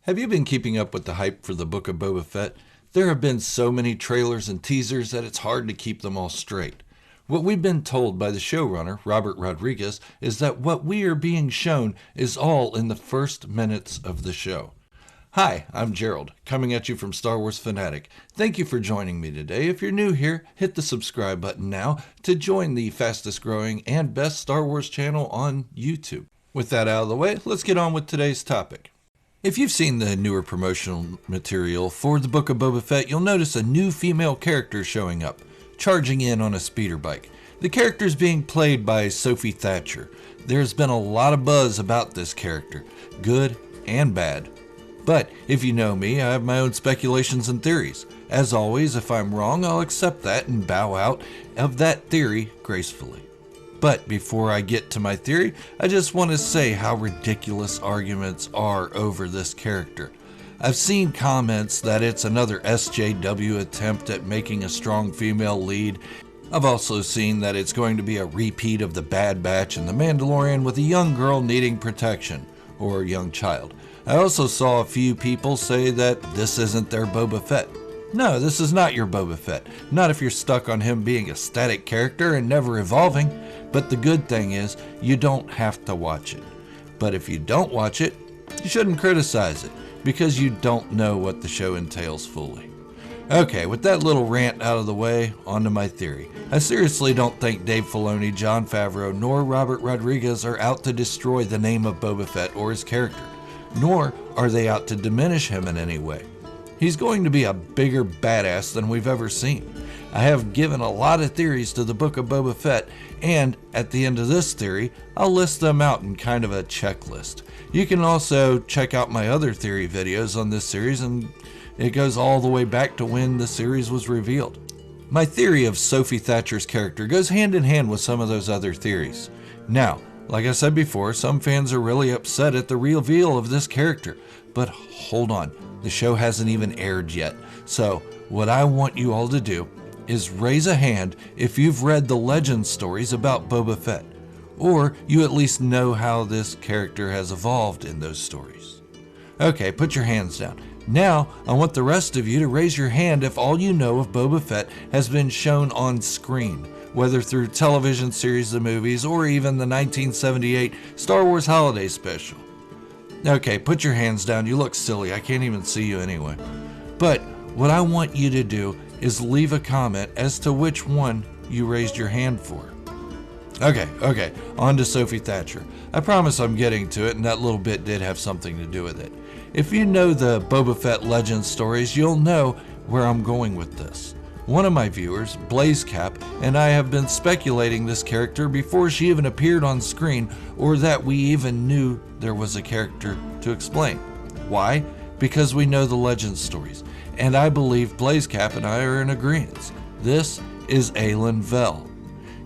Have you been keeping up with the hype for the Book of Boba Fett? There have been so many trailers and teasers that it's hard to keep them all straight. What we've been told by the showrunner, Robert Rodriguez, is that what we are being shown is all in the first minutes of the show. Hi, I'm Gerald, coming at you from Star Wars Fanatic. Thank you for joining me today. If you're new here, hit the subscribe button now to join the fastest growing and best Star Wars channel on YouTube. With that out of the way, let's get on with today's topic. If you've seen the newer promotional material for the Book of Boba Fett, you'll notice a new female character showing up, charging in on a speeder bike. The character is being played by Sophie Thatcher. There's been a lot of buzz about this character, good and bad. But if you know me, I have my own speculations and theories. As always, if I'm wrong, I'll accept that and bow out of that theory gracefully. But before I get to my theory, I just want to say how ridiculous arguments are over this character. I've seen comments that it's another SJW attempt at making a strong female lead. I've also seen that it's going to be a repeat of the Bad Batch and the Mandalorian with a young girl needing protection, or a young child. I also saw a few people say that this isn't their Boba Fett. No, this is not your Boba Fett. Not if you're stuck on him being a static character and never evolving. But the good thing is, you don't have to watch it. But if you don't watch it, you shouldn't criticize it, because you don't know what the show entails fully. Okay, with that little rant out of the way, on to my theory. I seriously don't think Dave Filoni, Jon Favreau, nor Robert Rodriguez are out to destroy the name of Boba Fett or his character, nor are they out to diminish him in any way. He's going to be a bigger badass than we've ever seen. I have given a lot of theories to the Book of Boba Fett, and at the end of this theory, I'll list them out in kind of a checklist. You can also check out my other theory videos on this series, and it goes all the way back to when the series was revealed. My theory of Sophie Thatcher's character goes hand in hand with some of those other theories. Now, like I said before, some fans are really upset at the reveal of this character, but hold on, the show hasn't even aired yet. So, what I want you all to do is raise a hand if you've read the legend stories about Boba Fett, or you at least know how this character has evolved in those stories. Okay, put your hands down. Now, I want the rest of you to raise your hand if all you know of Boba Fett has been shown on screen, whether through television series, the movies, or even the 1978 Star Wars Holiday Special. Okay, put your hands down. You look silly. I can't even see you anyway. But what I want you to do is leave a comment as to which one you raised your hand for. Okay, on to Sophie Thatcher. I promise I'm getting to it, and that little bit did have something to do with it. If you know the Boba Fett legend stories, you'll know where I'm going with this. One of my viewers, BlazeCap, and I have been speculating this character before she even appeared on screen, or that we even knew there was a character to explain. Why? Because we know the legend stories, and I believe BlazeCap and I are in agreement. This is Aylin Vel.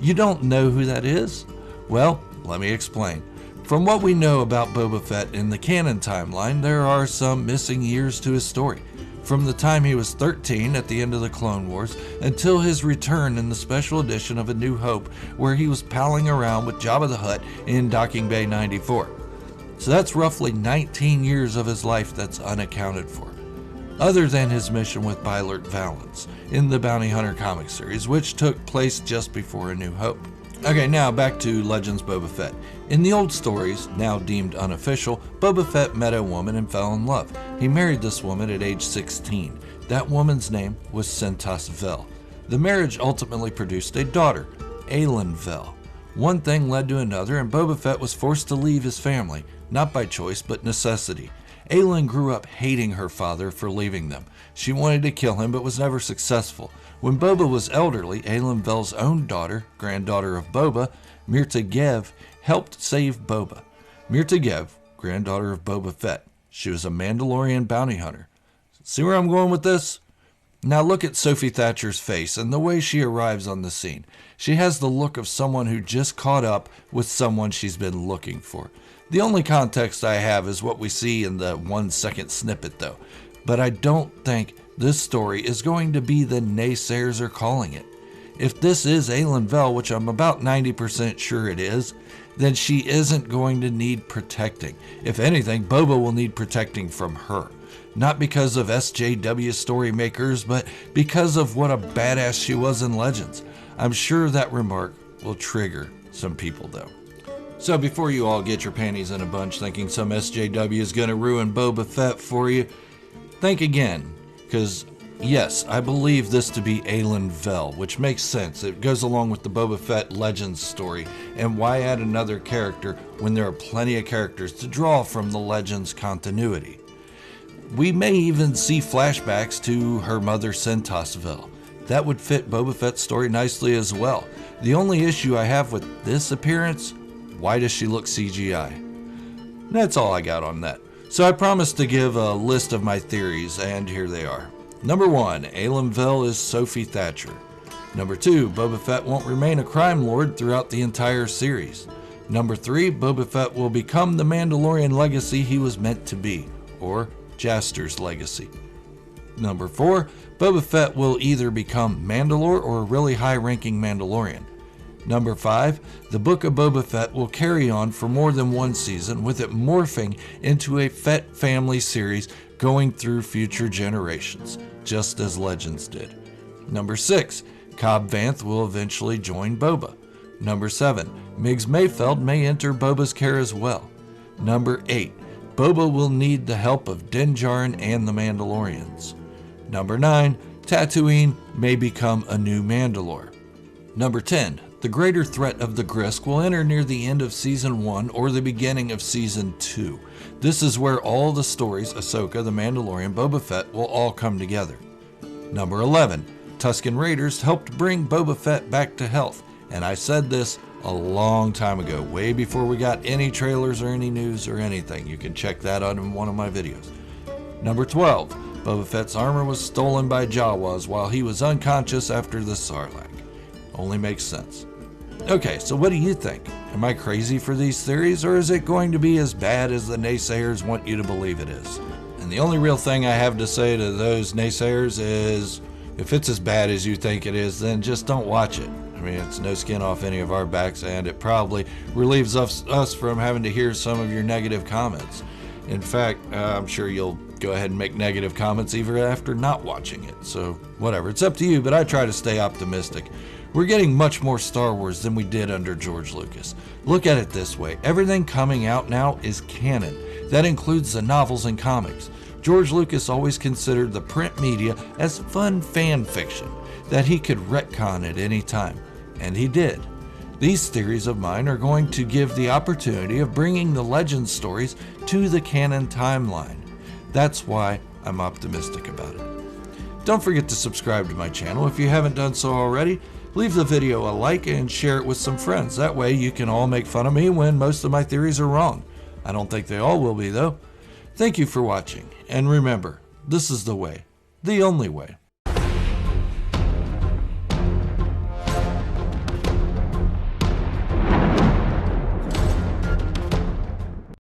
You don't know who that is? Well, let me explain. From what we know about Boba Fett in the canon timeline, there are some missing years to his story. From the time he was 13 at the end of the Clone Wars until his return in the special edition of A New Hope, where he was palling around with Jabba the Hutt in Docking Bay 94. So that's roughly 19 years of his life that's unaccounted for, other than his mission with Bylert Valance in the Bounty Hunter comic series, which took place just before A New Hope. Okay, now back to Legends Boba Fett. In the old stories, now deemed unofficial, Boba Fett met a woman and fell in love. He married this woman at age 16. That woman's name was Sentas Vel. The marriage ultimately produced a daughter, Aylin Vel. One thing led to another, and Boba Fett was forced to leave his family, not by choice but necessity. Aylin grew up hating her father for leaving them. She wanted to kill him but was never successful. When Boba was elderly, Aylin Vel's own daughter, granddaughter of Boba, Mirta Gev, helped save Boba. Mirta Gev, granddaughter of Boba Fett. She was a Mandalorian bounty hunter. See where I'm going with this? Now look at Sophie Thatcher's face and the way she arrives on the scene. She has the look of someone who just caught up with someone she's been looking for. The only context I have is what we see in the 1-second snippet though. But I don't think this story is going to be the naysayers are calling it. If this is Aylin Vel, which I'm about 90% sure it is, then she isn't going to need protecting. If anything, Boba will need protecting from her. Not because of SJW story makers, but because of what a badass she was in Legends. I'm sure that remark will trigger some people though. So before you all get your panties in a bunch thinking some SJW is going to ruin Boba Fett for you, think again, because yes, I believe this to be Aylin Vel, which makes sense. It goes along with the Boba Fett Legends story, and why add another character when there are plenty of characters to draw from the Legends continuity? We may even see flashbacks to her mother Centos Vel. That would fit Boba Fett's story nicely as well. The only issue I have with this appearance, why does she look CGI? That's all I got on that. So I promised to give a list of my theories, and here they are. Number 1, Aylin Vel is Sophie Thatcher. Number 2, Boba Fett won't remain a crime lord throughout the entire series. Number 3, Boba Fett will become the Mandalorian legacy he was meant to be, or Jaster's legacy. Number 4, Boba Fett will either become Mandalore or a really high-ranking Mandalorian. Number 5, the Book of Boba Fett will carry on for more than one season, with it morphing into a Fett family series going through future generations, just as Legends did. Number 6, Cobb Vanth will eventually join Boba. Number 7, Migs Mayfeld may enter Boba's care as well. Number 8, Boba will need the help of Din Djarin and the Mandalorians. Number 9, Tatooine may become a new Mandalore. Number 10, the greater threat of the Grysk will enter near the end of Season 1 or the beginning of Season 2. This is where all the stories, Ahsoka, the Mandalorian, Boba Fett, will all come together. Number 11, Tusken Raiders helped bring Boba Fett back to health, and I said this a long time ago, way before we got any trailers or any news or anything. You can check that out in one of my videos. Number 12, Boba Fett's armor was stolen by Jawas while he was unconscious after the Sarlacc. Only makes sense. Okay, so what do you think? Am I crazy for these theories, or is it going to be as bad as the naysayers want you to believe it is? And the only real thing I have to say to those naysayers is, if it's as bad as you think it is, then just don't watch it. I mean, it's no skin off any of our backs, and it probably relieves us from having to hear some of your negative comments. In fact, I'm sure you'll go ahead and make negative comments even after not watching it. So whatever, it's up to you, but I try to stay optimistic. We're getting much more Star Wars than we did under George Lucas. Look at it this way, everything coming out now is canon. That includes the novels and comics. George Lucas always considered the print media as fun fan fiction that he could retcon at any time, and he did. These theories of mine are going to give the opportunity of bringing the legend stories to the canon timeline. That's why I'm optimistic about it. Don't forget to subscribe to my channel if you haven't done so already. Leave the video a like and share it with some friends. That way you can all make fun of me when most of my theories are wrong. I don't think they all will be though. Thank you for watching, and remember, this is the way, the only way.